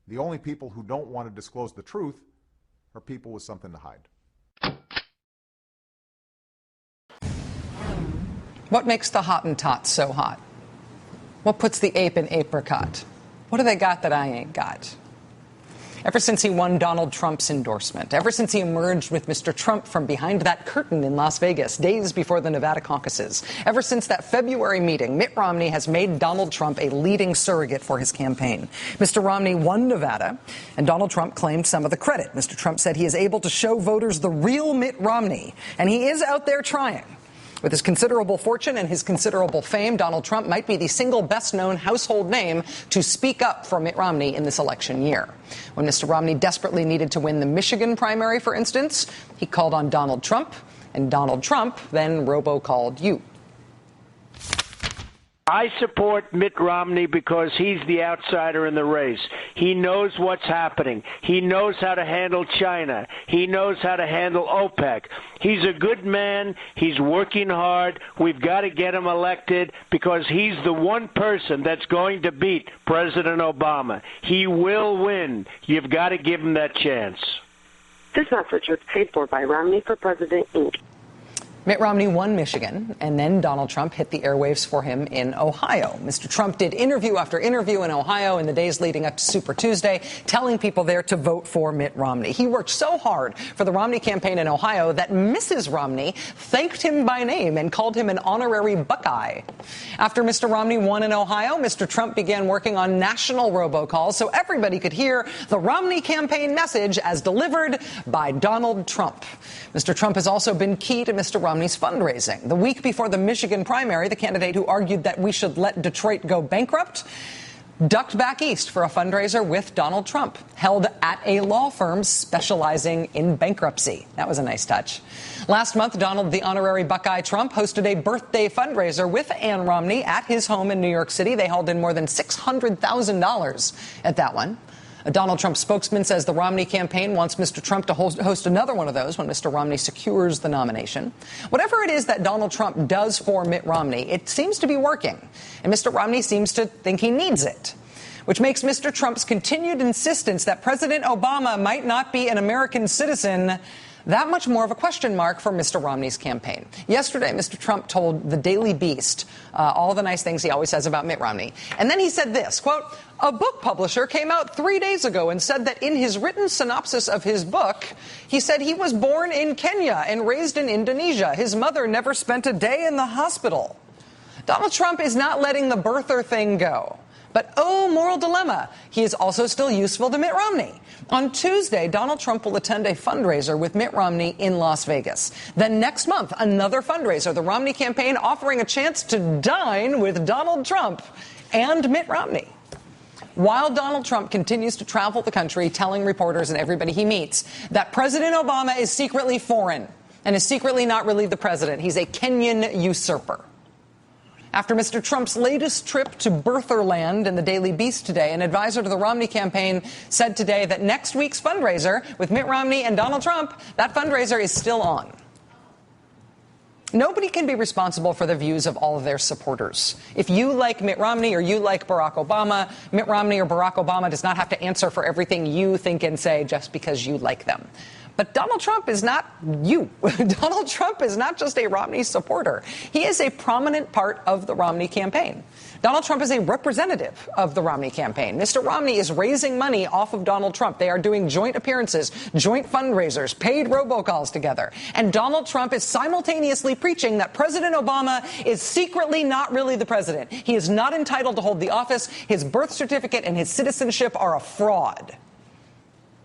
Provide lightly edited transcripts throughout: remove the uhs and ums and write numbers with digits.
The only people who don't want to disclose the truth are people with something to hide. What makes the Hottentots so hot? What puts the ape in apricot? What do they got that I ain't got? Ever since he won Donald Trump's endorsement, ever since he emerged with Mr. Trump from behind that curtain in Las Vegas days before the Nevada caucuses, ever since that February meeting, Mitt Romney has made Donald Trump a leading surrogate for his campaign. Mr. Romney won Nevada, and Donald Trump claimed some of the credit. Mr. Trump said he is able to show voters the real Mitt Romney, and he is out there trying. With his considerable fortune and his considerable fame, Donald Trump might be the single best-known household name to speak up for Mitt Romney in this election year. When Mr. Romney desperately needed to win the Michigan primary, for instance, he called on Donald Trump, and Donald Trump then robocalled you. I support Mitt Romney because he's the outsider in the race. He knows what's happening. He knows how to handle China. He knows how to handle OPEC. He's a good man. He's working hard. We've got to get him elected because he's the one person that's going to beat President Obama. He will win. You've got to give him that chance. This message was paid for by Romney for President, Inc. Mitt Romney won Michigan, and then Donald Trump hit the airwaves for him in Ohio. Mr. Trump did interview after interview in Ohio in the days leading up to Super Tuesday, telling people there to vote for Mitt Romney. He worked so hard for the Romney campaign in Ohio that Mrs. Romney thanked him by name and called him an honorary Buckeye. After Mr. Romney won in Ohio, Mr. Trump began working on national robocalls so everybody could hear the Romney campaign message as delivered by Donald Trump. Mr. Trump has also been key to Mr. Romney's fundraising. The week before the Michigan primary, the candidate who argued that we should let Detroit go bankrupt ducked back east for a fundraiser with Donald Trump, held at a law firm specializing in bankruptcy. That was a nice touch. Last month, Donald the Honorary Buckeye Trump hosted a birthday fundraiser with Ann Romney at his home in New York City. They hauled in more than $600,000 at that one. A Donald Trump spokesman says the Romney campaign wants Mr. Trump to host another one of those when Mr. Romney secures the nomination. Whatever it is that Donald Trump does for Mitt Romney, it seems to be working. And Mr. Romney seems to think he needs it, which makes Mr. Trump's continued insistence that President Obama might not be an American citizen that much more of a question mark for Mr. Romney's campaign. Yesterday, Mr. Trump told the Daily Beast all the nice things he always says about Mitt Romney. And then he said this, quote, "A book publisher came out 3 days ago and said that in his written synopsis of his book, he said he was born in Kenya and raised in Indonesia. His mother never spent a day in the hospital." Donald Trump is not letting the birther thing go. But, oh, moral dilemma, he is also still useful to Mitt Romney. On Tuesday, Donald Trump will attend a fundraiser with Mitt Romney in Las Vegas. Then next month, another fundraiser, the Romney campaign offering a chance to dine with Donald Trump and Mitt Romney. While Donald Trump continues to travel the country telling reporters and everybody he meets that President Obama is secretly foreign and is secretly not really the president. He's a Kenyan usurper. After Mr. Trump's latest trip to Birtherland in the Daily Beast today, an advisor to the Romney campaign said today that next week's fundraiser with Mitt Romney and Donald Trump, that fundraiser is still on. Nobody can be responsible for the views of all of their supporters. If you like Mitt Romney or you like Barack Obama, Mitt Romney or Barack Obama does not have to answer for everything you think and say just because you like them. But Donald Trump is not you. Donald Trump is not just a Romney supporter. He is a prominent part of the Romney campaign. Donald Trump is a representative of the Romney campaign. Mr. Romney is raising money off of Donald Trump. They are doing joint appearances, joint fundraisers, paid robocalls together. And Donald Trump is simultaneously preaching that President Obama is secretly not really the president. He is not entitled to hold the office. His birth certificate and his citizenship are a fraud.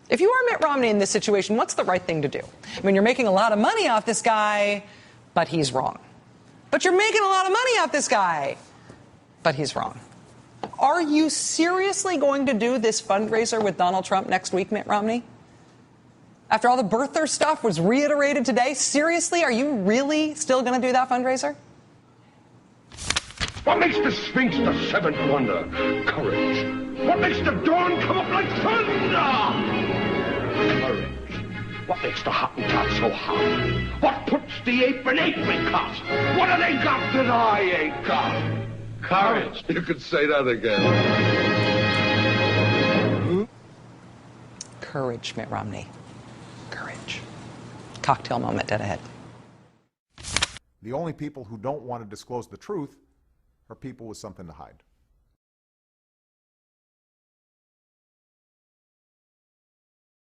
If you are Mitt Romney in this situation, what's the right thing to do? I mean, you're making a lot of money off this guy, but he's wrong. But you're making a lot of money off this guy, but he's wrong. Are you seriously going to do this fundraiser with Donald Trump next week, Mitt Romney? After all the birther stuff was reiterated today, seriously, are you really still going to do that fundraiser? What makes the Sphinx the seventh wonder? Courage. What makes the dawn come up like thunder? Courage. What makes the Hottentot so hot? What puts the ape in apricot? What have they got that I ain't got? Courage. You could say that again. Courage, Mitt Romney. Courage. Cocktail moment dead ahead. The only people who don't want to disclose the truth are people with something to hide.